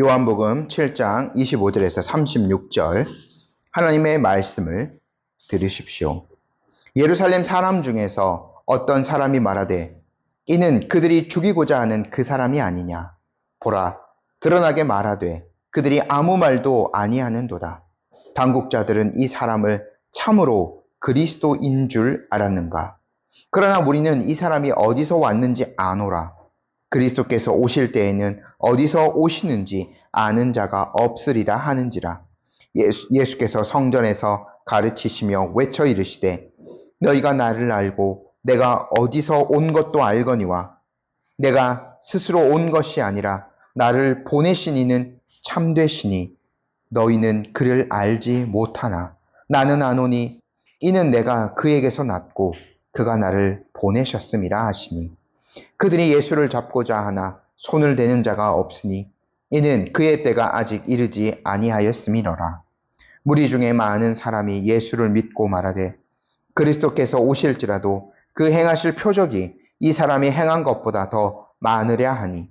요한복음 7장 25절에서 36절 하나님의 말씀을 들으십시오. 예루살렘 사람 중에서 어떤 사람이 말하되 이는 그들이 죽이고자 하는 그 사람이 아니냐. 보라, 드러나게 말하되 그들이 아무 말도 아니하는도다. 당국자들은 이 사람을 참으로 그리스도인 줄 알았는가. 그러나 우리는 이 사람이 어디서 왔는지 아노라. 그리스도께서 오실 때에는 어디서 오시는지 아는 자가 없으리라 하는지라. 예수께서 성전에서 가르치시며 외쳐 이르시되 너희가 나를 알고 내가 어디서 온 것도 알거니와 내가 스스로 온 것이 아니라 나를 보내신 이는 참되시니 너희는 그를 알지 못하나 나는 아노니 이는 내가 그에게서 났고 그가 나를 보내셨음이라 하시니 그들이 예수를 잡고자 하나 손을 대는 자가 없으니 이는 그의 때가 아직 이르지 아니하였음이로라. 무리 중에 많은 사람이 예수를 믿고 말하되 그리스도께서 오실지라도 그 행하실 표적이 이 사람이 행한 것보다 더 많으랴 하니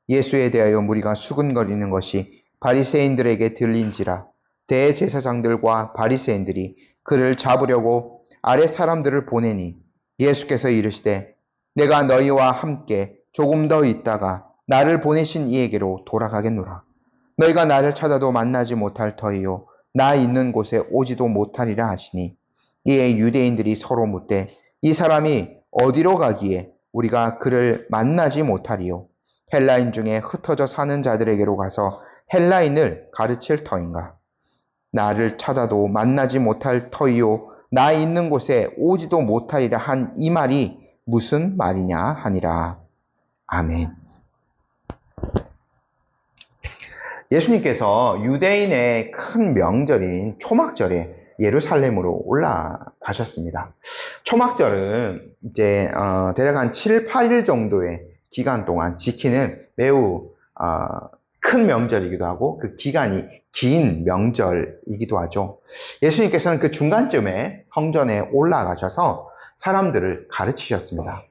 예수에 대하여 무리가 수근거리는 것이 바리새인들에게 들린지라. 대제사장들과 바리새인들이 그를 잡으려고 아랫 사람들을 보내니 예수께서 이르시되 내가 너희와 함께 조금 더 있다가 나를 보내신 이에게로 돌아가겠노라. 너희가 나를 찾아도 만나지 못할 터이요 나 있는 곳에 오지도 못하리라 하시니 이에 유대인들이 서로 묻되 이 사람이 어디로 가기에 우리가 그를 만나지 못하리요. 헬라인 중에 흩어져 사는 자들에게로 가서 헬라인을 가르칠 터인가. 나를 찾아도 만나지 못할 터이요 나 있는 곳에 오지도 못하리라 한 이 말이 무슨 말이냐 하니라. 아멘. 예수님께서 유대인의 큰 명절인 초막절에 예루살렘으로 올라가셨습니다. 초막절은 이제 대략 한 7, 8일 정도의 기간 동안 지키는 매우 큰 명절이기도 하고 그 기간이 긴 명절이기도 하죠. 예수님께서는 그 중간쯤에 성전에 올라가셔서 사람들을 가르치셨습니다.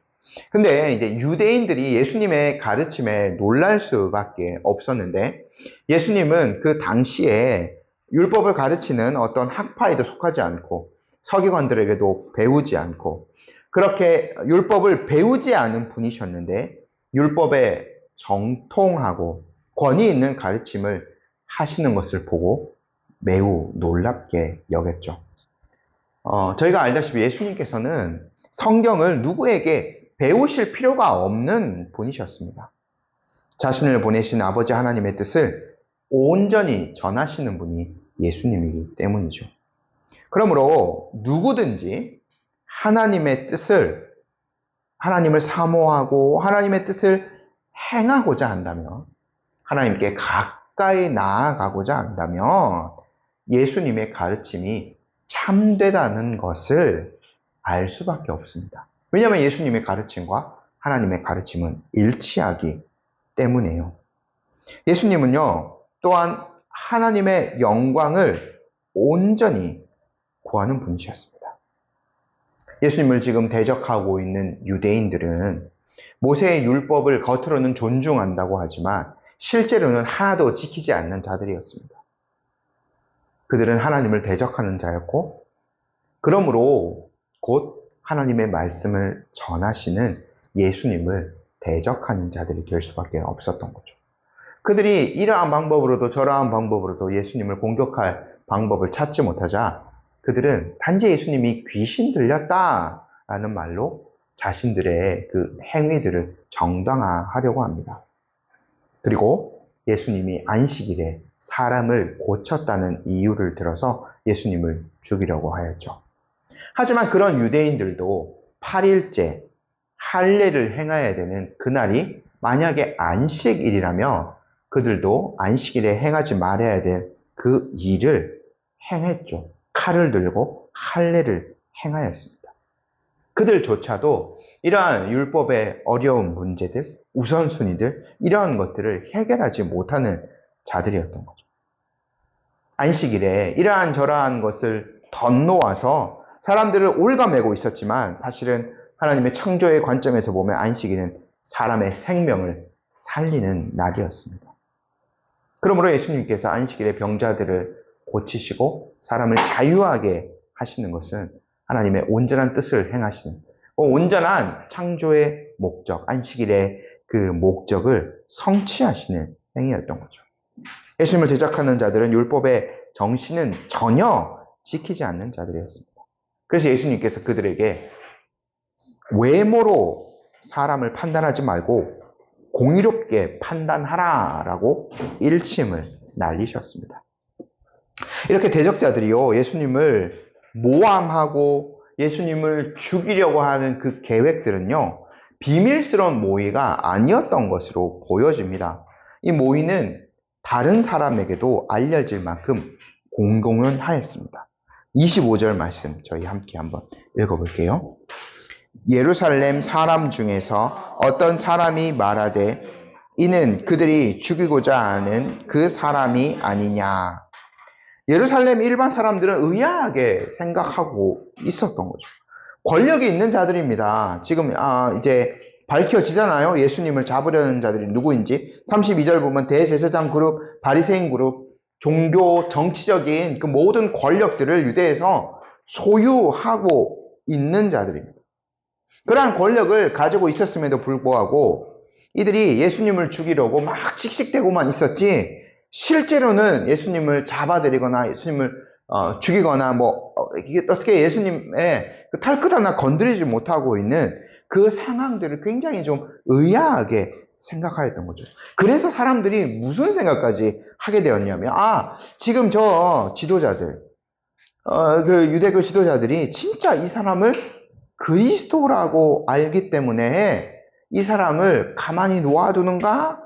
근데 이제 유대인들이 예수님의 가르침에 놀랄 수밖에 없었는데 예수님은 그 당시에 율법을 가르치는 어떤 학파에도 속하지 않고 서기관들에게도 배우지 않고 그렇게 율법을 배우지 않은 분이셨는데 율법에 정통하고 권위 있는 가르침을 하시는 것을 보고 매우 놀랍게 여겼죠. 저희가 알다시피 예수님께서는 성경을 누구에게 배우실 필요가 없는 분이셨습니다. 자신을 보내신 아버지 하나님의 뜻을 온전히 전하시는 분이 예수님이기 때문이죠. 그러므로 누구든지 하나님의 뜻을, 하나님을 사모하고 하나님의 뜻을 행하고자 한다면, 하나님께 가까이 나아가고자 한다면 예수님의 가르침이 참되다는 것을 알 수밖에 없습니다. 왜냐하면 예수님의 가르침과 하나님의 가르침은 일치하기 때문에요. 예수님은요, 또한 하나님의 영광을 온전히 구하는 분이셨습니다. 예수님을 지금 대적하고 있는 유대인들은 모세의 율법을 겉으로는 존중한다고 하지만 실제로는 하나도 지키지 않는 자들이었습니다. 그들은 하나님을 대적하는 자였고 그러므로 곧 하나님의 말씀을 전하시는 예수님을 대적하는 자들이 될 수밖에 없었던 거죠. 그들이 이러한 방법으로도 저러한 방법으로도 예수님을 공격할 방법을 찾지 못하자 그들은 단지 예수님이 귀신 들렸다라는 말로 자신들의 그 행위들을 정당화하려고 합니다. 그리고 예수님이 안식일에 사람을 고쳤다는 이유를 들어서 예수님을 죽이려고 하였죠. 하지만 그런 유대인들도 8일째 할례를 행해야 되는 그날이 만약에 안식일이라면 그들도 안식일에 행하지 말아야 될 그 일을 행했죠. 칼을 들고 할례를 행하였습니다. 그들조차도 이러한 율법의 어려운 문제들, 우선순위들, 이러한 것들을 해결하지 못하는 자들이었던 거죠. 안식일에 이러한 저러한 것을 덧놓아서 사람들을 올가매고 있었지만 사실은 하나님의 창조의 관점에서 보면 안식일은 사람의 생명을 살리는 날이었습니다. 그러므로 예수님께서 안식일에 병자들을 고치시고 사람을 자유하게 하시는 것은 하나님의 온전한 뜻을 행하시는, 온전한 창조의 목적, 안식일의 그 목적을 성취하시는 행위였던 거죠. 예수님을 대적하는 자들은 율법의 정신은 전혀 지키지 않는 자들이었습니다. 그래서 예수님께서 그들에게 외모로 사람을 판단하지 말고 공의롭게 판단하라라고 일침을 날리셨습니다. 이렇게 대적자들이요, 예수님을 모함하고 예수님을 죽이려고 하는 그 계획들은요, 비밀스러운 모의가 아니었던 것으로 보여집니다. 이 모의는 다른 사람에게도 알려질 만큼 공공연하였습니다. 25절 말씀 저희 함께 한번 읽어볼게요. 예루살렘 사람 중에서 어떤 사람이 말하되 이는 그들이 죽이고자 하는 그 사람이 아니냐. 예루살렘 일반 사람들은 의아하게 생각하고 있었던 거죠. 권력이 있는 자들입니다. 지금 이제 밝혀지잖아요. 예수님을 잡으려는 자들이 누구인지. 32절 보면 대제사장 그룹, 바리새인 그룹, 종교, 정치적인 그 모든 권력들을 유대에서 소유하고 있는 자들입니다. 그러한 권력을 가지고 있었음에도 불구하고 이들이 예수님을 죽이려고 막 씩씩대고만 있었지, 실제로는 예수님을 잡아들이거나 예수님을 죽이거나 이게 어떻게 예수님의 그 털끝 하나 건드리지 못하고 있는 그 상황들을 굉장히 좀 의아하게 생각하였던 거죠. 그래서 사람들이 무슨 생각까지 하게 되었냐면, 지금 저 지도자들, 그 유대교 지도자들이 진짜 이 사람을 그리스도라고 알기 때문에 이 사람을 가만히 놓아두는가?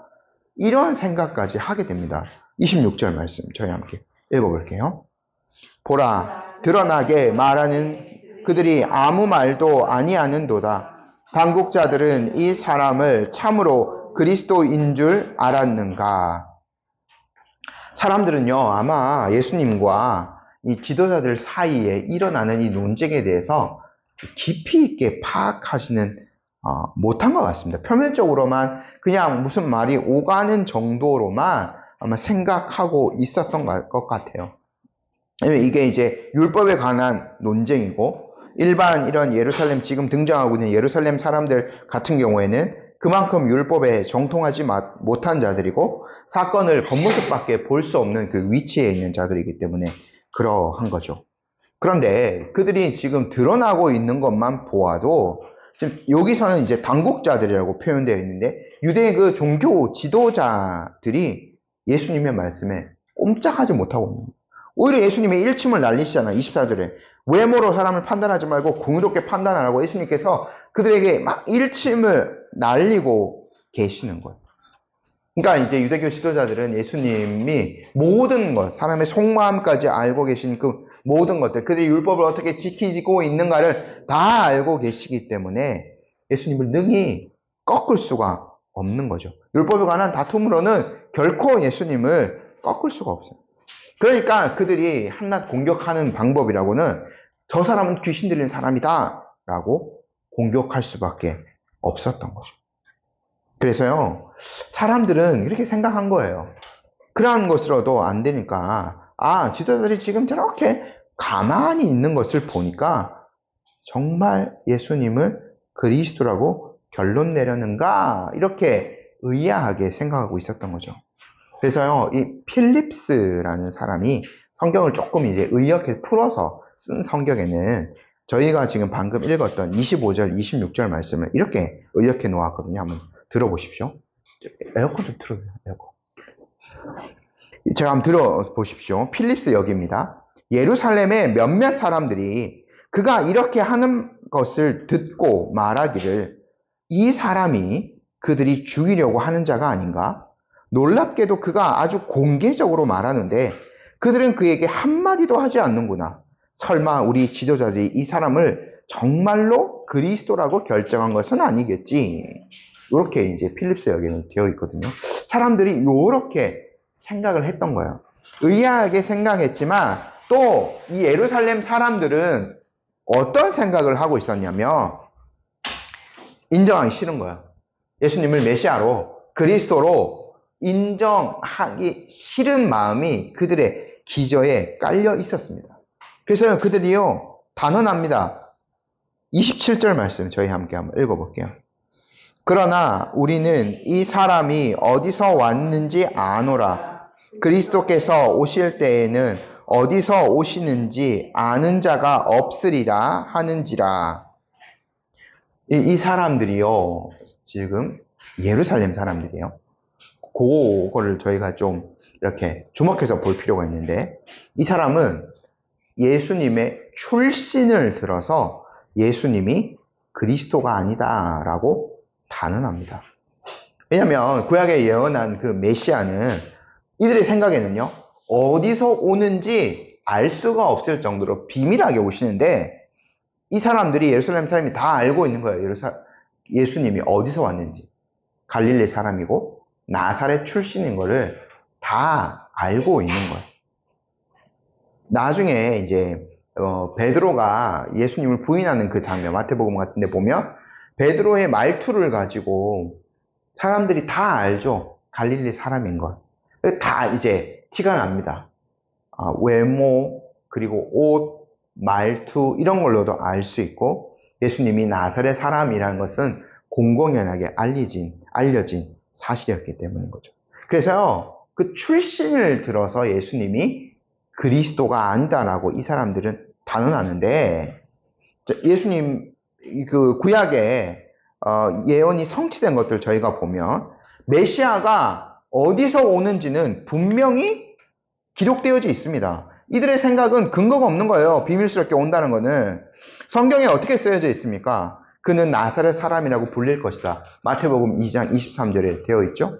이런 생각까지 하게 됩니다. 26절 말씀 저희 함께 읽어볼게요. 보라, 드러나게 말하는 그들이 아무 말도 아니하는도다. 당국자들은 이 사람을 참으로 그리스도인 줄 알았는가? 사람들은요, 아마 예수님과 이 지도자들 사이에 일어나는 이 논쟁에 대해서 깊이 있게 파악하지는 못한 것 같습니다. 표면적으로만 그냥 무슨 말이 오가는 정도로만 아마 생각하고 있었던 것 같아요. 왜냐면 이게 이제 율법에 관한 논쟁이고, 일반 이런 예루살렘, 지금 등장하고 있는 예루살렘 사람들 같은 경우에는 그만큼 율법에 정통하지 못한 자들이고 사건을 겉모습밖에 볼 수 없는 그 위치에 있는 자들이기 때문에 그러한 거죠. 그런데 그들이 지금 드러나고 있는 것만 보아도 지금 여기서는 이제 당국자들이라고 표현되어 있는데, 유대의 그 종교 지도자들이 예수님의 말씀에 꼼짝하지 못하고 있는 거예요. 오히려 예수님의 일침을 날리시잖아요. 24절에 외모로 사람을 판단하지 말고 공의롭게 판단하라고 예수님께서 그들에게 막 일침을 날리고 계시는 거예요. 그러니까 이제 유대교 지도자들은 예수님이 모든 것, 사람의 속마음까지 알고 계신 그 모든 것들, 그들이 율법을 어떻게 지키고 있는가를 다 알고 계시기 때문에 예수님을 능히 꺾을 수가 없는 거죠. 율법에 관한 다툼으로는 결코 예수님을 꺾을 수가 없어요. 그러니까 그들이 한낱 공격하는 방법이라고는 저 사람은 귀신 들린 사람이다 라고 공격할 수밖에 없었던 거죠. 그래서요, 사람들은 이렇게 생각한 거예요. 그러한 것으로도 안 되니까, 지도자들이 지금 저렇게 가만히 있는 것을 보니까 정말 예수님을 그리스도라고 결론 내려는가? 이렇게 의아하게 생각하고 있었던 거죠. 그래서요, 이 필립스라는 사람이 성경을 조금 이제 의역해 풀어서 쓴 성경에는 저희가 지금 방금 읽었던 25절, 26절 말씀을 이렇게 의역해 놓았거든요. 한번 들어보십시오. 에어컨 좀 틀어요, 에어컨. 제가 한번 들어보십시오. 필립스 역입니다. 예루살렘의 몇몇 사람들이 그가 이렇게 하는 것을 듣고 말하기를, 이 사람이 그들이 죽이려고 하는 자가 아닌가? 놀랍게도 그가 아주 공개적으로 말하는데 그들은 그에게 한마디도 하지 않는구나. 설마 우리 지도자들이 이 사람을 정말로 그리스도라고 결정한 것은 아니겠지. 이렇게 이제 필립스 역에는 되어 있거든요. 사람들이 이렇게 생각을 했던 거예요. 의아하게 생각했지만 또 이 예루살렘 사람들은 어떤 생각을 하고 있었냐면, 인정하기 싫은 거예요. 예수님을 메시아로, 그리스도로 인정하기 싫은 마음이 그들의 기저에 깔려 있었습니다. 그래서 그들이요, 단언합니다. 27절 말씀 저희 함께 한번 읽어볼게요. 그러나 우리는 이 사람이 어디서 왔는지 아노라. 그리스도께서 오실 때에는 어디서 오시는지 아는 자가 없으리라 하는지라. 이 사람들이요, 지금 예루살렘 사람들이에요. 그거를 저희가 좀 이렇게 주목해서 볼 필요가 있는데, 이 사람은 예수님의 출신을 들어서 예수님이 그리스도가 아니다라고 단언합니다. 왜냐하면 구약에 예언한 그 메시아는 이들의 생각에는요, 어디서 오는지 알 수가 없을 정도로 비밀하게 오시는데, 이 사람들이, 예루살렘 사람이 다 알고 있는 거예요. 예수님이 어디서 왔는지. 갈릴리 사람이고 나사렛 출신인 거를 다 알고 있는 거예요. 나중에 이제 베드로가 예수님을 부인하는 그 장면, 마태복음 같은 데 보면 베드로의 말투를 가지고 사람들이 다 알죠. 갈릴리 사람인 걸. 다 이제 티가 납니다. 외모, 그리고 옷, 말투 이런 걸로도 알 수 있고, 예수님이 나사렛 사람이라는 것은 공공연하게 알려진 사실이었기 때문인 거죠. 그래서 그 출신을 들어서 예수님이 그리스도가 아니다라고 이 사람들은 단언하는데, 예수님 그 구약에 예언이 성취된 것들 저희가 보면 메시아가 어디서 오는지는 분명히 기록되어져 있습니다. 이들의 생각은 근거가 없는 거예요. 비밀스럽게 온다는 거는. 성경에 어떻게 쓰여져 있습니까? 그는 나사렛 사람이라고 불릴 것이다. 마태복음 2장 23절에 되어 있죠.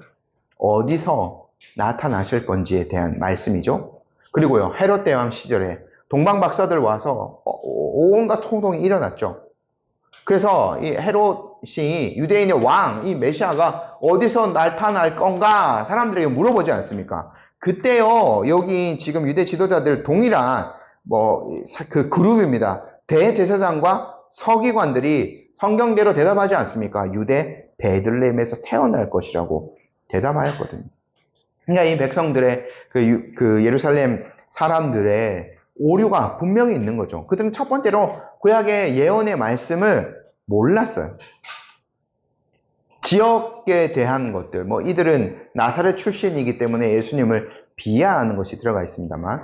어디서 나타나실 건지에 대한 말씀이죠. 그리고요, 헤롯 대왕 시절에 동방 박사들 와서 온갖 소동이 일어났죠. 그래서 이 헤롯이 유대인의 왕, 이 메시아가 어디서 나타날 건가 사람들에게 물어보지 않습니까? 그때요, 여기 지금 유대 지도자들 동일한 그 그룹입니다. 대제사장과 서기관들이 성경대로 대답하지 않습니까? 유대 베들레헴에서 태어날 것이라고 대답하였거든요. 그러니까 이 백성들의 그 예루살렘 사람들의 오류가 분명히 있는 거죠. 그들은 첫 번째로 구약의 예언의 말씀을 몰랐어요. 지역에 대한 것들, 이들은 나사렛 출신이기 때문에 예수님을 비하하는 것이 들어가 있습니다만,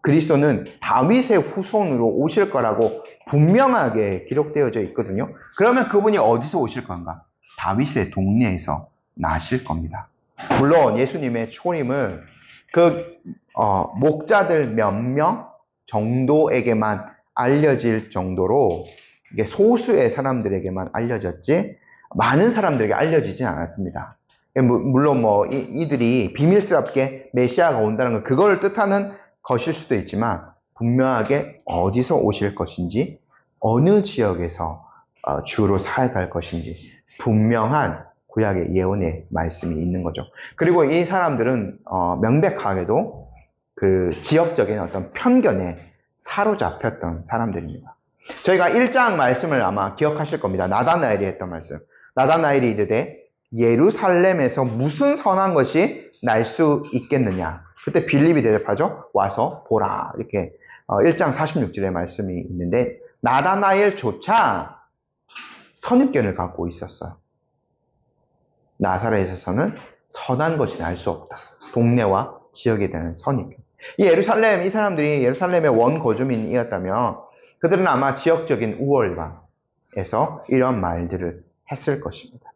그리스도는 다윗의 후손으로 오실 거라고 분명하게 기록되어져 있거든요. 그러면 그분이 어디서 오실 건가? 다윗의 동네에서 나실 겁니다. 물론 예수님의 초림은 목자들 몇 명 정도에게만 알려질 정도로 이게 소수의 사람들에게만 알려졌지 많은 사람들에게 알려지지 않았습니다. 물론 이들이 비밀스럽게 메시아가 온다는 것, 그걸 뜻하는 것일 수도 있지만 분명하게 어디서 오실 것인지, 어느 지역에서 주로 사역할 것인지 분명한 구약의 예언의 말씀이 있는 거죠. 그리고 이 사람들은 명백하게도 그 지역적인 어떤 편견에 사로잡혔던 사람들입니다. 저희가 1장 말씀을 아마 기억하실 겁니다. 나다나엘이 했던 말씀. 나다나엘이 이르되 예루살렘에서 무슨 선한 것이 날 수 있겠느냐. 그때 빌립이 대답하죠. 와서 보라. 이렇게 1장 46절의 말씀이 있는데, 나다나엘조차 선입견을 갖고 있었어요. 나사렛에서는 선한 것이 날 수 없다. 동네와 지역에 대한 선입견. 이 사람들이 예루살렘의 원거주민이었다면 그들은 아마 지역적인 우월감에서 이런 말들을 했을 것입니다.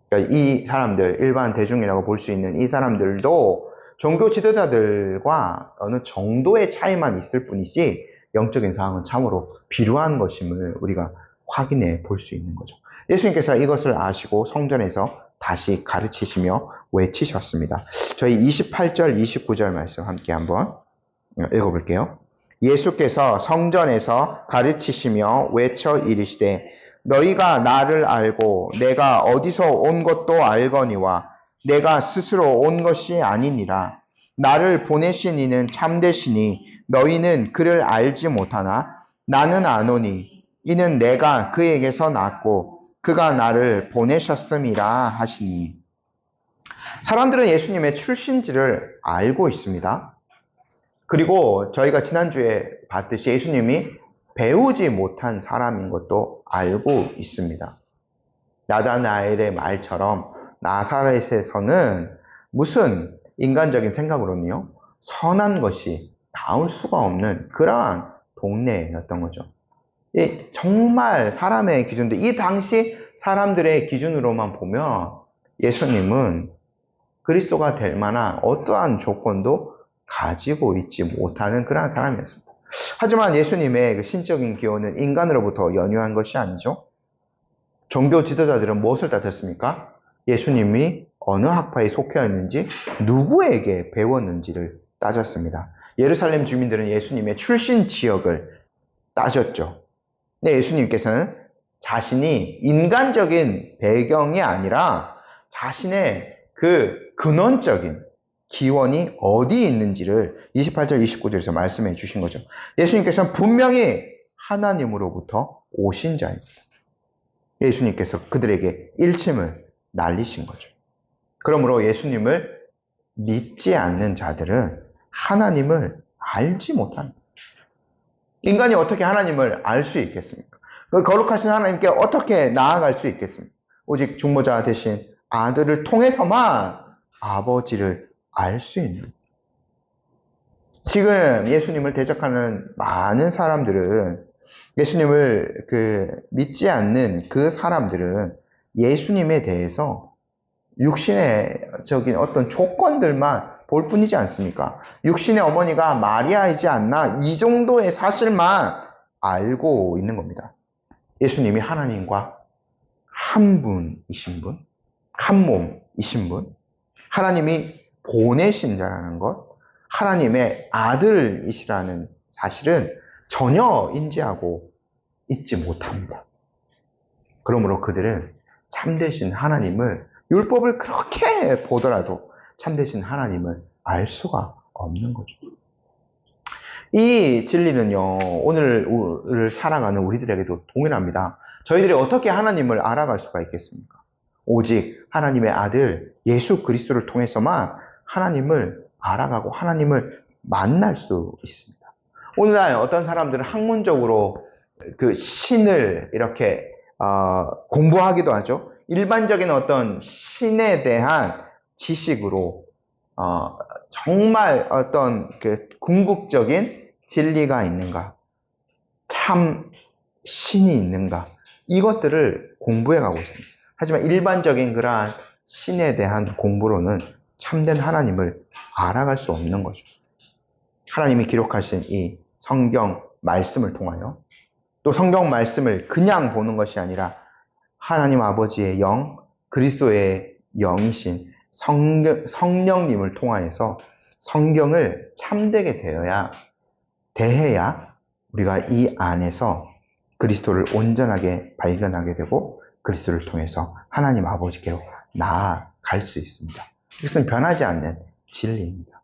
그러니까 이 사람들, 일반 대중이라고 볼 수 있는 이 사람들도 종교 지도자들과 어느 정도의 차이만 있을 뿐이지 영적인 상황은 참으로 비루한 것임을 우리가 확인해 볼 수 있는 거죠. 예수님께서 이것을 아시고 성전에서 다시 가르치시며 외치셨습니다. 저희 28절, 29절 말씀 함께 한번 읽어볼게요. 예수께서 성전에서 가르치시며 외쳐 이르시되 너희가 나를 알고 내가 어디서 온 것도 알거니와 내가 스스로 온 것이 아니니라. 나를 보내신 이는 참되시니 너희는 그를 알지 못하나 나는 아노니 이는 내가 그에게서 났고 그가 나를 보내셨음이라 하시니. 사람들은 예수님의 출신지를 알고 있습니다. 그리고 저희가 지난주에 봤듯이 예수님이 배우지 못한 사람인 것도 알고 있습니다. 나다나엘의 말처럼 나사렛에서는 무슨 인간적인 생각으로는요, 선한 것이 나올 수가 없는 그러한 동네였던 거죠. 정말 사람의 기준도, 이 당시 사람들의 기준으로만 보면 예수님은 그리스도가 될 만한 어떠한 조건도 가지고 있지 못하는 그러한 사람이었습니다. 하지만 예수님의 그 신적인 기호는 인간으로부터 연유한 것이 아니죠. 종교 지도자들은 무엇을 따졌습니까? 예수님이 어느 학파에 속해 있는지, 누구에게 배웠는지를 따졌습니다. 예루살렘 주민들은 예수님의 출신 지역을 따졌죠. 근데 예수님께서는 자신이 인간적인 배경이 아니라 자신의 그 근원적인 기원이 어디에 있는지를 28절, 29절에서 말씀해 주신 거죠. 예수님께서는 분명히 하나님으로부터 오신 자입니다. 예수님께서 그들에게 일침을 날리신 거죠. 그러므로 예수님을 믿지 않는 자들은 하나님을 알지 못합니다. 인간이 어떻게 하나님을 알 수 있겠습니까? 그 거룩하신 하나님께 어떻게 나아갈 수 있겠습니까? 오직 중보자 되신 아들을 통해서만 아버지를 알 수 있는. 지금 예수님을 대적하는 많은 사람들은, 예수님을 믿지 않는 그 사람들은 예수님에 대해서 육신적인 어떤 조건들만 볼 뿐이지 않습니까? 육신의 어머니가 마리아이지 않나, 이 정도의 사실만 알고 있는 겁니다. 예수님이 하나님과 한 분이신 분, 한 몸이신 분, 하나님이 보내신 자라는 것, 하나님의 아들이시라는 사실은 전혀 인지하고 있지 못합니다. 그러므로 그들은 참되신 하나님을, 율법을 그렇게 보더라도 참되신 하나님을 알 수가 없는 거죠. 이 진리는요, 오늘 살아가는 우리들에게도 동일합니다. 저희들이 어떻게 하나님을 알아갈 수가 있겠습니까? 오직 하나님의 아들 예수 그리스도를 통해서만 하나님을 알아가고 하나님을 만날 수 있습니다. 오늘날 어떤 사람들은 학문적으로 그 신을 이렇게 공부하기도 하죠. 일반적인 어떤 신에 대한 지식으로 정말 어떤 그 궁극적인 진리가 있는가, 참 신이 있는가, 이것들을 공부해 가고 있습니다. 하지만 일반적인 그러한 신에 대한 공부로는 참된 하나님을 알아갈 수 없는 거죠. 하나님이 기록하신 이 성경 말씀을 통하여, 또 성경 말씀을 그냥 보는 것이 아니라 하나님 아버지의 영, 그리스도의 영이신 성령님을 통하여서 성경을 참되게 대해야 우리가 이 안에서 그리스도를 온전하게 발견하게 되고 그리스도를 통해서 하나님 아버지께로 나아갈 수 있습니다. 이것은 변하지 않는 진리입니다.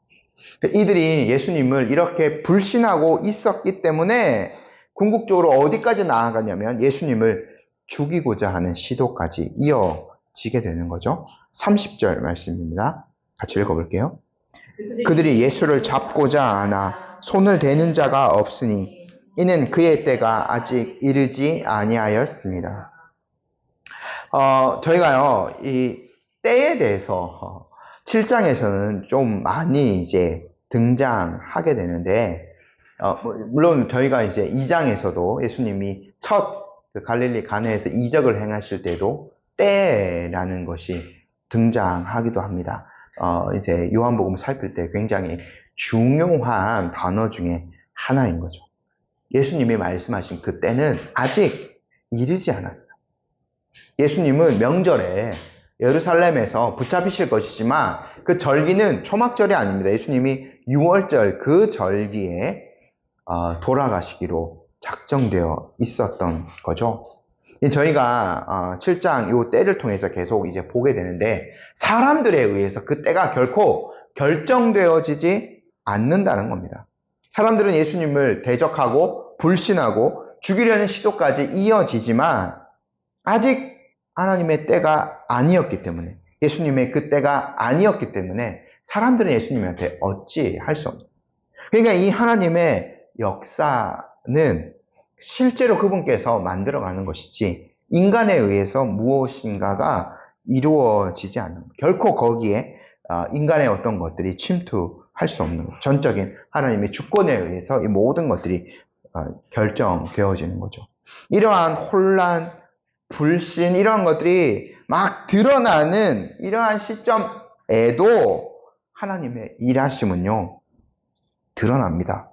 이들이 예수님을 이렇게 불신하고 있었기 때문에 궁극적으로 어디까지 나아가냐면 예수님을 죽이고자 하는 시도까지 이어지게 되는 거죠. 30절 말씀입니다. 같이 읽어볼게요. 그들이 예수를 잡고자 하나 손을 대는 자가 없으니 이는 그의 때가 아직 이르지 아니하였습니다. 저희가요, 이 때에 대해서 7장에서는 좀 많이 이제 등장하게 되는데, 물론 저희가 이제 2장에서도 예수님이 첫 그 갈릴리 가나에서 이적을 행하실 때도 때라는 것이 등장하기도 합니다. 이제 요한복음 살필 때 굉장히 중요한 단어 중에 하나인 거죠. 예수님이 말씀하신 그 때는 아직 이르지 않았어요. 예수님은 명절에 예루살렘에서 붙잡히실 것이지만 그 절기는 초막절이 아닙니다. 예수님이 6월절 그 절기에 돌아가시기로 작정되어 있었던 거죠. 저희가 7장 이 때를 통해서 계속 이제 보게 되는데, 사람들에 의해서 그 때가 결코 결정되어지지 않는다는 겁니다. 사람들은 예수님을 대적하고 불신하고 죽이려는 시도까지 이어지지만 아직 하나님의 때가 아니었기 때문에, 예수님의 그때가 아니었기 때문에 사람들은 예수님한테 어찌 할 수 없는. 그러니까 이 하나님의 역사는 실제로 그분께서 만들어가는 것이지 인간에 의해서 무엇인가가 이루어지지 않는, 결코 거기에 인간의 어떤 것들이 침투할 수 없는 전적인 하나님의 주권에 의해서 이 모든 것들이 결정되어지는 거죠. 이러한 혼란, 불신 이러한 것들이 막 드러나는 이러한 시점에도 하나님의 일하심은요 드러납니다.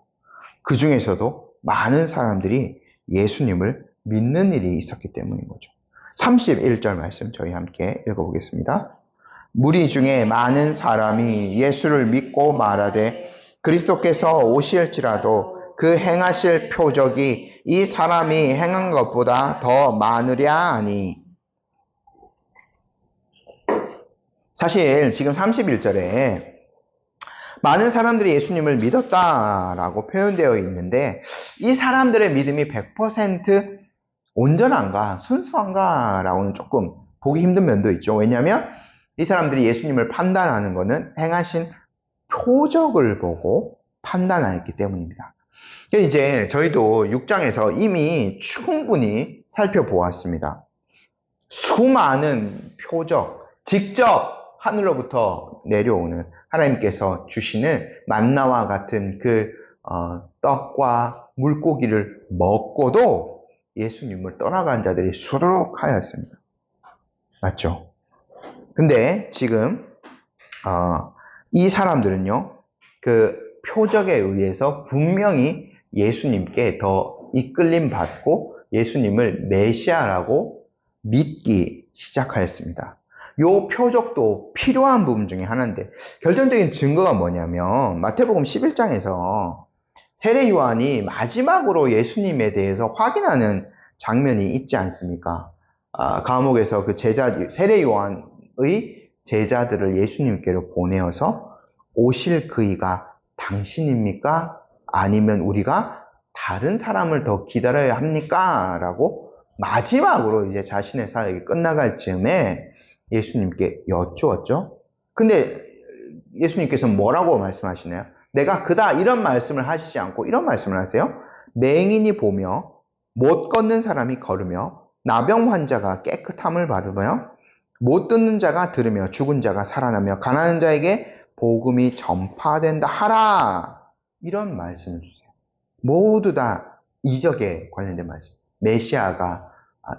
그 중에서도 많은 사람들이 예수님을 믿는 일이 있었기 때문인 거죠. 31절 말씀 저희 함께 읽어보겠습니다. 무리 중에 많은 사람이 예수를 믿고 말하되 그리스도께서 오실지라도 그 행하실 표적이 이 사람이 행한 것보다 더 많으랴 하니. 사실 지금 31절에 많은 사람들이 예수님을 믿었다라고 표현되어 있는데 이 사람들의 믿음이 100% 온전한가 순수한가 라고는 조금 보기 힘든 면도 있죠. 왜냐하면 이 사람들이 예수님을 판단하는 것은 행하신 표적을 보고 판단하였기 때문입니다. 이제 저희도 6장에서 이미 충분히 살펴보았습니다. 수많은 표적, 직접 하늘로부터 내려오는 하나님께서 주시는 만나와 같은 그 떡과 물고기를 먹고도 예수님을 떠나간 자들이 수두룩하였습니다. 맞죠? 근데 지금 이 사람들은요, 그 표적에 의해서 분명히 예수님께 더 이끌림 받고 예수님을 메시아라고 믿기 시작하였습니다. 요 표적도 필요한 부분 중에 하나인데 결정적인 증거가 뭐냐면 마태복음 11장에서 세례 요한이 마지막으로 예수님에 대해서 확인하는 장면이 있지 않습니까? 감옥에서 그 세례 요한의 제자들을 예수님께로 보내어서 오실 그이가 당신입니까? 아니면 우리가 다른 사람을 더 기다려야 합니까? 라고 마지막으로 이제 자신의 사역이 끝나갈 즈음에 예수님께 여쭈었죠. 근데 예수님께서 뭐라고 말씀하시나요? 내가 그다 이런 말씀을 하시지 않고 이런 말씀을 하세요. 맹인이 보며 못 걷는 사람이 걸으며 나병 환자가 깨끗함을 받으며 못 듣는 자가 들으며 죽은 자가 살아나며 가난한 자에게 복음이 전파된다 하라. 이런 말씀을 주세요. 모두 다 이적에 관련된 말씀. 메시아가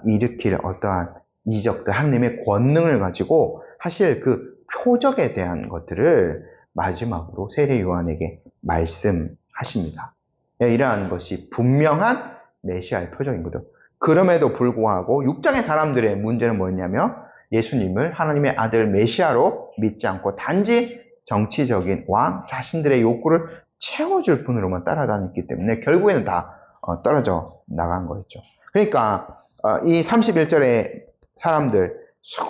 일으킬 어떠한 이적들, 하나님의 권능을 가지고 하실 그 표적에 대한 것들을 마지막으로 세례 요한에게 말씀하십니다. 이러한 것이 분명한 메시아의 표적인 거죠. 그럼에도 불구하고 6장의 사람들의 문제는 뭐였냐면 예수님을 하나님의 아들 메시아로 믿지 않고 단지 정치적인 왕, 자신들의 욕구를 채워줄 분으로만 따라다녔기 때문에 결국에는 다 떨어져 나간 거였죠. 그러니까 이 31절에 사람들,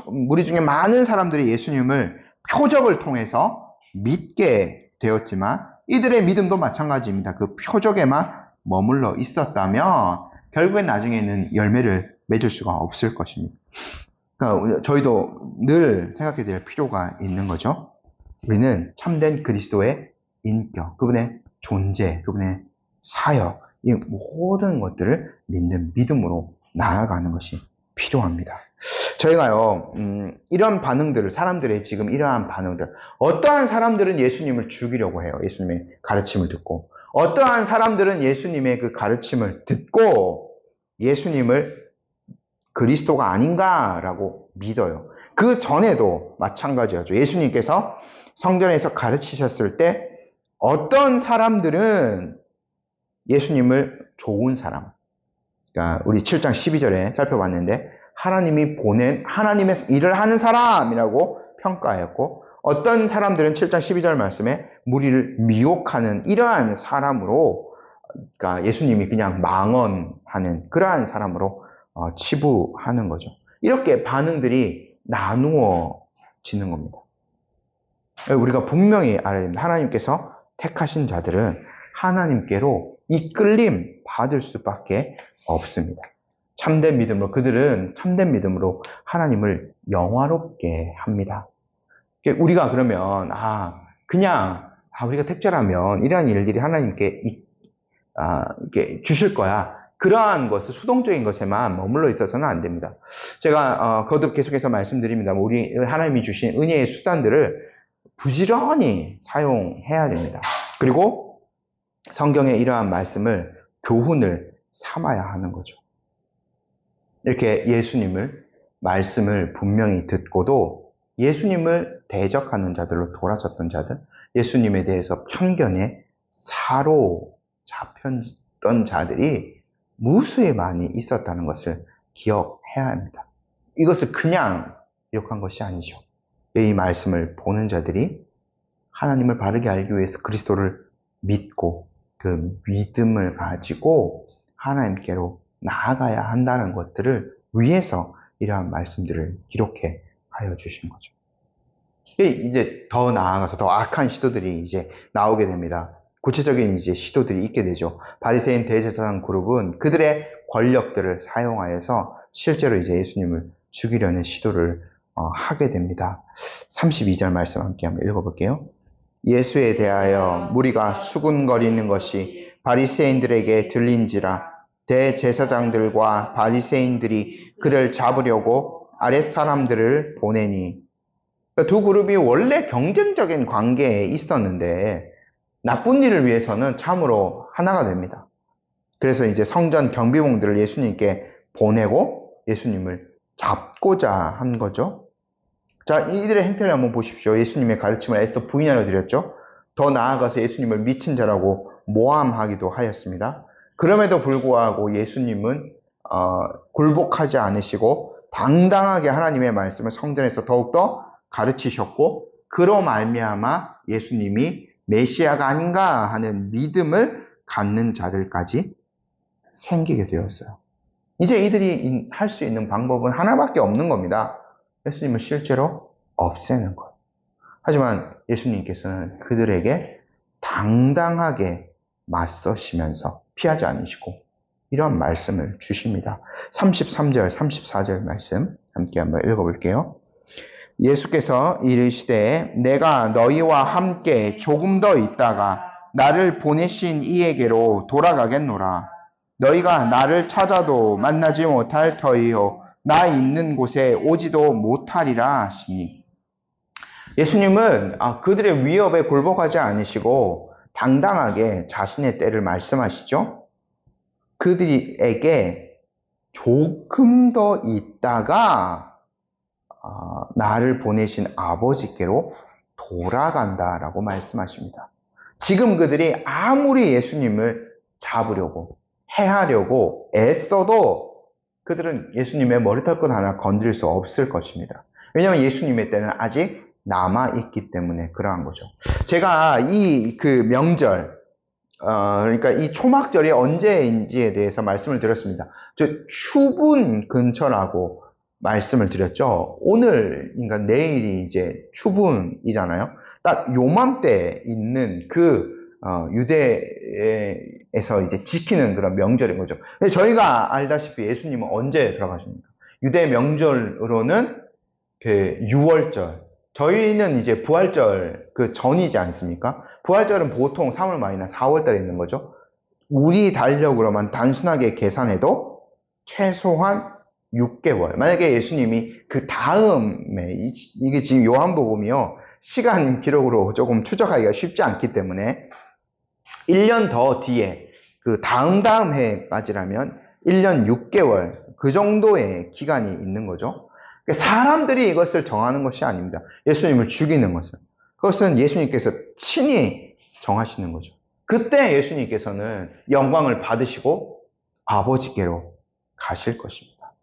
무리 중에 많은 사람들이 예수님을 표적을 통해서 믿게 되었지만 이들의 믿음도 마찬가지입니다. 그 표적에만 머물러 있었다면 결국엔 나중에는 열매를 맺을 수가 없을 것입니다. 그러니까 저희도 늘 생각해야 될 필요가 있는 거죠. 우리는 참된 그리스도의 인격, 그분의 존재, 그분의 사역, 이 모든 것들을 믿는 믿음으로 나아가는 것이 필요합니다. 저희가요, 이런 반응들을, 사람들의 지금 이러한 반응들, 어떠한 사람들은 예수님을 죽이려고 해요. 예수님의 가르침을 듣고. 어떠한 사람들은 예수님의 그 가르침을 듣고 예수님을 그리스도가 아닌가라고 믿어요. 그 전에도 마찬가지였죠. 예수님께서 성전에서 가르치셨을 때 어떤 사람들은 예수님을 좋은 사람, 그러니까 우리 7장 12절에 살펴봤는데 하나님이 보낸 하나님의 일을 하는 사람이라고 평가하였고 어떤 사람들은 7장 12절 말씀에 무리를 미혹하는 이러한 사람으로 그러니까 예수님이 그냥 망언하는 그러한 사람으로 치부하는 거죠. 이렇게 반응들이 나누어지는 겁니다. 우리가 분명히 알아야 됩니다. 하나님께서 택하신 자들은 하나님께로 이끌림 받을 수밖에 없습니다. 참된 믿음으로 그들은 참된 믿음으로 하나님을 영화롭게 합니다. 우리가 그러면, 우리가 택자라면 이러한 일들이 하나님께 이렇게 주실 거야. 그러한 것을 수동적인 것에만 머물러 있어서는 안 됩니다. 제가 거듭 계속해서 말씀드립니다. 우리 하나님이 주신 은혜의 수단들을 부지런히 사용해야 됩니다. 그리고 성경의 이러한 말씀을 교훈을 삼아야 하는 거죠. 이렇게 예수님을 말씀을 분명히 듣고도 예수님을 대적하는 자들로 돌아섰던 자들, 예수님에 대해서 편견에 사로잡혔던 자들이 무수히 많이 있었다는 것을 기억해야 합니다. 이것을 그냥 기억한 것이 아니죠. 이 말씀을 보는 자들이 하나님을 바르게 알기 위해서 그리스도를 믿고 그 믿음을 가지고 하나님께로 나아가야 한다는 것들을 위해서 이러한 말씀들을 기록해 하여 주신 거죠. 이제 더 나아가서 더 악한 시도들이 이제 나오게 됩니다. 구체적인 이제 시도들이 있게 되죠. 바리새인 대제사장 그룹은 그들의 권력들을 사용하여서 실제로 이제 예수님을 죽이려는 시도를 하게 됩니다. 32절 말씀 함께 한번 읽어볼게요. 예수에 대하여 무리가 수군거리는 것이 바리새인들에게 들린지라 대제사장들과 바리새인들이 그를 잡으려고 아랫사람들을 보내니. 두 그룹이 원래 경쟁적인 관계에 있었는데 나쁜 일을 위해서는 참으로 하나가 됩니다. 그래서 이제 성전 경비봉들을 예수님께 보내고 예수님을 잡고자 한 거죠. 자, 이들의 행태를 한번 보십시오. 예수님의 가르침을 애써 부인하려 드렸죠. 더 나아가서 예수님을 미친 자라고 모함하기도 하였습니다. 그럼에도 불구하고 예수님은 굴복하지 않으시고 당당하게 하나님의 말씀을 성전에서 더욱더 가르치셨고, 그로 말미암아 예수님이 메시아가 아닌가 하는 믿음을 갖는 자들까지 생기게 되었어요. 이제 이들이 할 수 있는 방법은 하나밖에 없는 겁니다. 예수님을 실제로 없애는 것. 하지만 예수님께서는 그들에게 당당하게 맞서시면서 피하지 않으시고 이런 말씀을 주십니다. 33절, 34절 말씀 함께 한번 읽어볼게요. 예수께서 이르시되 내가 너희와 함께 조금 더 있다가 나를 보내신 이에게로 돌아가겠노라. 너희가 나를 찾아도 만나지 못할 터이요 나 있는 곳에 오지도 못하리라 하시니. 예수님은 그들의 위협에 굴복하지 않으시고 당당하게 자신의 때를 말씀하시죠. 그들에게 조금 더 있다가 나를 보내신 아버지께로 돌아간다라고 말씀하십니다. 지금 그들이 아무리 예수님을 잡으려고 해하려고 애써도 그들은 예수님의 머리털끝 하나 건드릴 수 없을 것입니다. 왜냐하면 예수님의 때는 아직 남아있기 때문에 그러한 거죠. 제가 그 명절, 그러니까 이 초막절이 언제인지에 대해서 말씀을 드렸습니다. 추분 근처라고 말씀을 드렸죠. 오늘, 그러니까 내일이 이제 추분이잖아요. 딱 요맘때 있는 유대에서 이제 지키는 그런 명절인 거죠. 근데 저희가 알다시피 예수님은 언제 들어가십니까? 유대 명절로는 그 6월절. 저희는 이제 부활절 그 전이지 않습니까? 부활절은 보통 3월 말이나 4월 달에 있는 거죠. 우리 달력으로만 단순하게 계산해도 최소한 6개월. 만약에 예수님이 그 다음에, 이게 지금 요한복음이요, 시간 기록으로 조금 추적하기가 쉽지 않기 때문에 1년 더 뒤에 그 다음 해까지라면 1년 6개월 그 정도의 기간이 있는 거죠. 사람들이 이것을 정하는 것이 아닙니다. 예수님을 죽이는 것은. 그것은 예수님께서 친히 정하시는 거죠. 그때 예수님께서는 영광을 받으시고 아버지께로 가실 것입니다.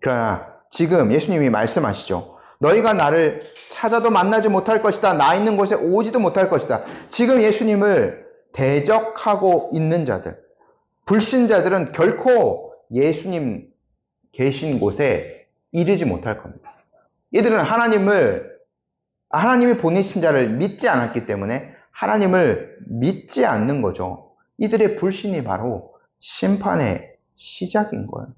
그러나 지금 예수님이 말씀하시죠. 너희가 나를 찾아도 만나지 못할 것이다. 나 있는 곳에 오지도 못할 것이다. 지금 예수님을 대적하고 있는 자들, 불신자들은 결코 예수님 계신 곳에 이르지 못할 겁니다. 이들은 하나님이 보내신 자를 믿지 않았기 때문에 하나님을 믿지 않는 거죠. 이들의 불신이 바로 심판의 시작인 거예요.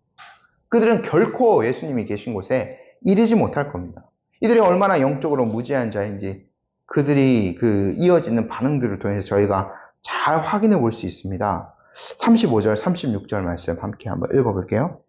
그들은 결코 예수님이 계신 곳에 이르지 못할 겁니다. 이들이 얼마나 영적으로 무지한 자인지 그들이 그 이어지는 반응들을 통해서 저희가 잘 확인해 볼 수 있습니다. 35절, 36절 말씀 함께 한번 읽어볼게요.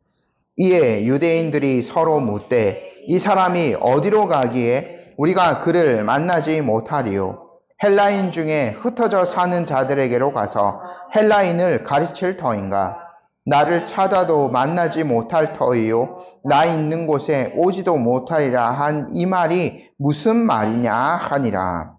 이에 유대인들이 서로 묻되 이 사람이 어디로 가기에 우리가 그를 만나지 못하리요. 헬라인 중에 흩어져 사는 자들에게로 가서 헬라인을 가르칠 터인가? 나를 찾아도 만나지 못할 터이요. 나 있는 곳에 오지도 못하리라 한 이 말이 무슨 말이냐 하니라.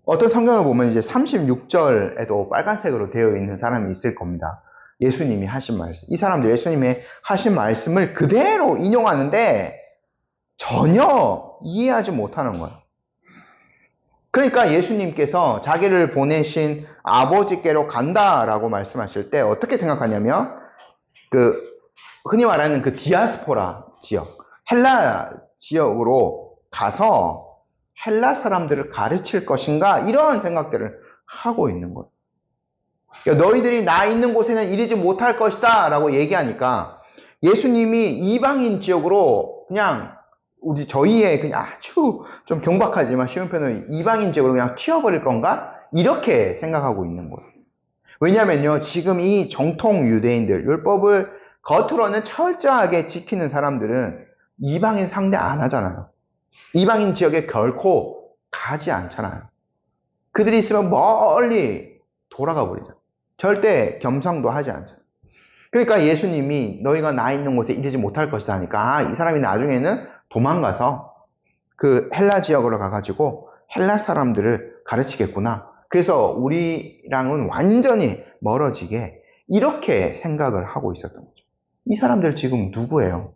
어떤 성경을 보면 이제 36절에도 빨간색으로 되어 있는 사람이 있을 겁니다. 예수님이 하신 말씀. 이 사람들 예수님의 하신 말씀을 그대로 인용하는데 전혀 이해하지 못하는 거예요. 그러니까 예수님께서 자기를 보내신 아버지께로 간다라고 말씀하실 때 어떻게 생각하냐면 흔히 말하는 그 디아스포라 지역, 헬라 지역으로 가서 헬라 사람들을 가르칠 것인가 이런 생각들을 하고 있는 거예요. 그러니까 너희들이 나 있는 곳에는 이르지 못할 것이다 라고 얘기하니까 예수님이 이방인 지역으로 그냥 저희의 그냥 아주 좀 경박하지만 쉬운 표현은 이방인 지역으로 그냥 튀어버릴 건가? 이렇게 생각하고 있는 거예요. 왜냐면요, 지금 이 정통 유대인들, 율법을 겉으로는 철저하게 지키는 사람들은 이방인 상대 안 하잖아요. 이방인 지역에 결코 가지 않잖아요. 그들이 있으면 멀리 돌아가 버리죠. 절대 겸상도 하지 않잖아요. 그러니까 예수님이 너희가 나 있는 곳에 이르지 못할 것이다 하니까 이 사람이 나중에는 도망가서 그 헬라 지역으로 가가지고 헬라 사람들을 가르치겠구나. 그래서 우리랑은 완전히 멀어지게 이렇게 생각을 하고 있었던 거죠. 이 사람들 지금 누구예요?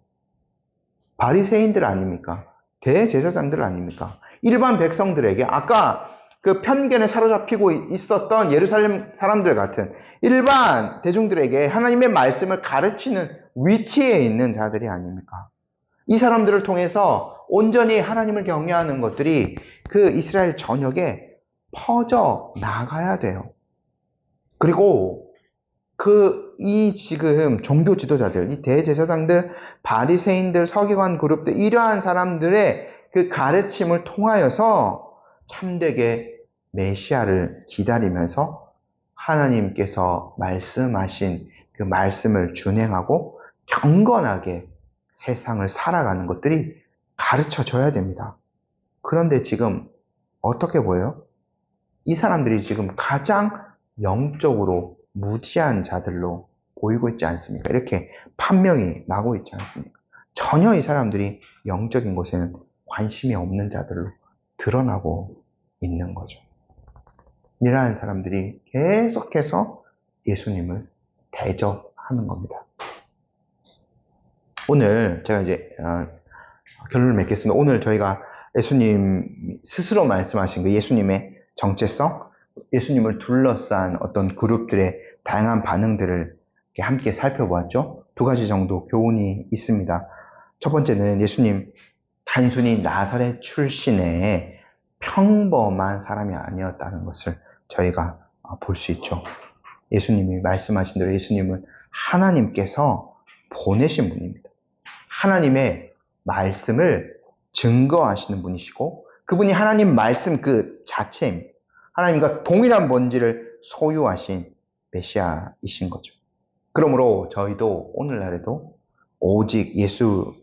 바리새인들 아닙니까? 대제사장들 아닙니까? 일반 백성들에게 아까 그 편견에 사로잡히고 있었던 예루살렘 사람들 같은 일반 대중들에게 하나님의 말씀을 가르치는 위치에 있는 자들이 아닙니까? 이 사람들을 통해서 온전히 하나님을 경외하는 것들이 그 이스라엘 전역에 퍼져 나가야 돼요. 그리고 이 지금 종교 지도자들, 이 대제사장들, 바리새인들, 서기관 그룹들, 이러한 사람들의 그 가르침을 통하여서 참되게 메시아를 기다리면서 하나님께서 말씀하신 그 말씀을 준행하고 경건하게 세상을 살아가는 것들이 가르쳐져야 됩니다. 그런데 지금 어떻게 보여요? 이 사람들이 지금 가장 영적으로 무지한 자들로 보이고 있지 않습니까? 이렇게 판명이 나고 있지 않습니까? 전혀 이 사람들이 영적인 곳에는 관심이 없는 자들로 드러나고 있는 거죠. 이러한 사람들이 계속해서 예수님을 대적하는 겁니다. 오늘 제가 이제 결론을 맺겠습니다. 오늘 저희가 예수님 스스로 말씀하신 그 예수님의 정체성, 예수님을 둘러싼 어떤 그룹들의 다양한 반응들을 함께 살펴보았죠. 두 가지 정도 교훈이 있습니다. 첫 번째는 예수님 단순히 나사렛 출신의 평범한 사람이 아니었다는 것을 저희가 볼 수 있죠. 예수님이 말씀하신 대로 예수님은 하나님께서 보내신 분입니다. 하나님의 말씀을 증거하시는 분이시고 그분이 하나님 말씀 그 자체입니다. 하나님과 동일한 본질을 소유하신 메시아이신 거죠. 그러므로 저희도 오늘날에도 오직 예수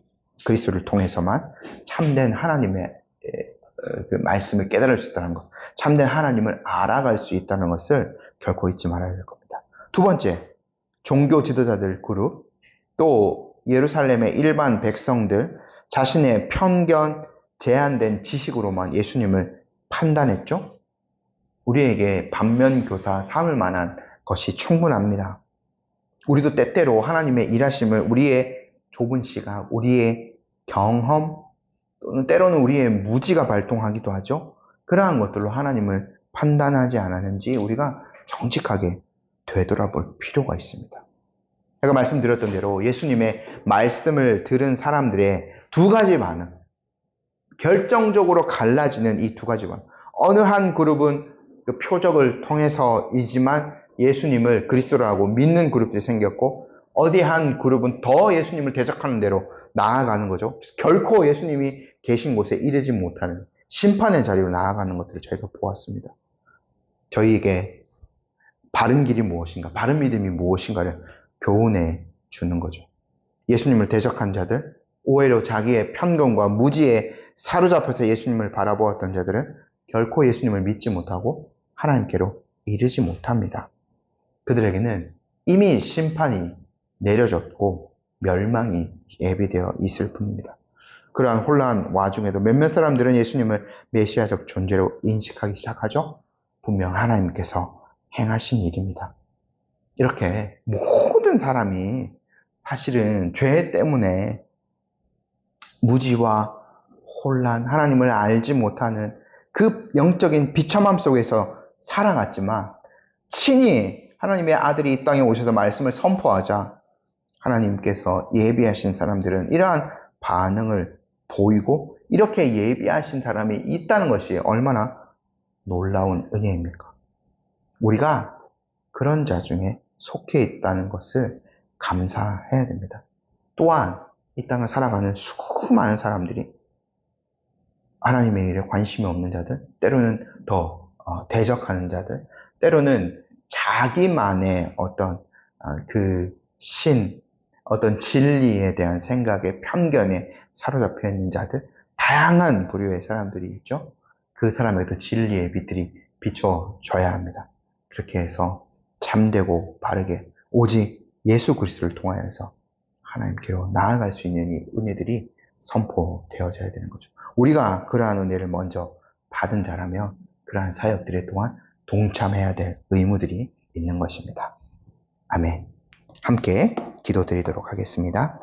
그리스도를 통해서만 참된 하나님의 그 말씀을 깨달을 수 있다는 것, 참된 하나님을 알아갈 수 있다는 것을 결코 잊지 말아야 될 겁니다. 두 번째, 종교 지도자들 그룹, 또 예루살렘의 일반 백성들, 자신의 편견, 제한된 지식으로만 예수님을 판단했죠. 우리에게 반면교사 삼을 만한 것이 충분합니다. 우리도 때때로 하나님의 일하심을 우리의 좁은 시각, 우리의 경험, 또는 때로는 우리의 무지가 발동하기도 하죠. 그러한 것들로 하나님을 판단하지 않았는지 우리가 정직하게 되돌아볼 필요가 있습니다. 제가 말씀드렸던 대로 예수님의 말씀을 들은 사람들의 두 가지 반응, 결정적으로 갈라지는 이 두 가지 반응. 어느 한 그룹은 그 표적을 통해서이지만 예수님을 그리스도라고 믿는 그룹들이 생겼고, 어디 한 그룹은 더 예수님을 대적하는 대로 나아가는 거죠. 결코 예수님이 계신 곳에 이르지 못하는 심판의 자리로 나아가는 것들을 저희가 보았습니다. 저희에게 바른 길이 무엇인가, 바른 믿음이 무엇인가를 교훈해 주는 거죠. 예수님을 대적한 자들, 오히려 자기의 편견과 무지에 사로잡혀서 예수님을 바라보았던 자들은 결코 예수님을 믿지 못하고 하나님께로 이르지 못합니다. 그들에게는 이미 심판이 내려졌고 멸망이 예비되어 있을 뿐입니다. 그러한 혼란 와중에도 몇몇 사람들은 예수님을 메시아적 존재로 인식하기 시작하죠. 분명 하나님께서 행하신 일입니다. 이렇게 모든 사람이 사실은 죄 때문에 무지와 혼란, 하나님을 알지 못하는 그 영적인 비참함 속에서 살아갔지만 친히 하나님의 아들이 이 땅에 오셔서 말씀을 선포하자 하나님께서 예비하신 사람들은 이러한 반응을 보이고 이렇게 예비하신 사람이 있다는 것이 얼마나 놀라운 은혜입니까? 우리가 그런 자 중에 속해 있다는 것을 감사해야 됩니다. 또한 이 땅을 살아가는 수많은 사람들이 하나님의 일에 관심이 없는 자들, 때로는 더 대적하는 자들, 때로는 자기만의 어떤 어떤 진리에 대한 생각에 편견에 사로잡혀 있는 자들, 다양한 부류의 사람들이 있죠. 그 사람에게도 진리의 빛들이 비춰져야 합니다. 그렇게 해서 참되고 바르게 오직 예수 그리스도를 통하여서 하나님께로 나아갈 수 있는 이 은혜들이 선포되어져야 되는 거죠. 우리가 그러한 은혜를 먼저 받은 자라면 그러한 사역들에 또한 동참해야 될 의무들이 있는 것입니다. 아멘. 함께 기도드리도록 하겠습니다.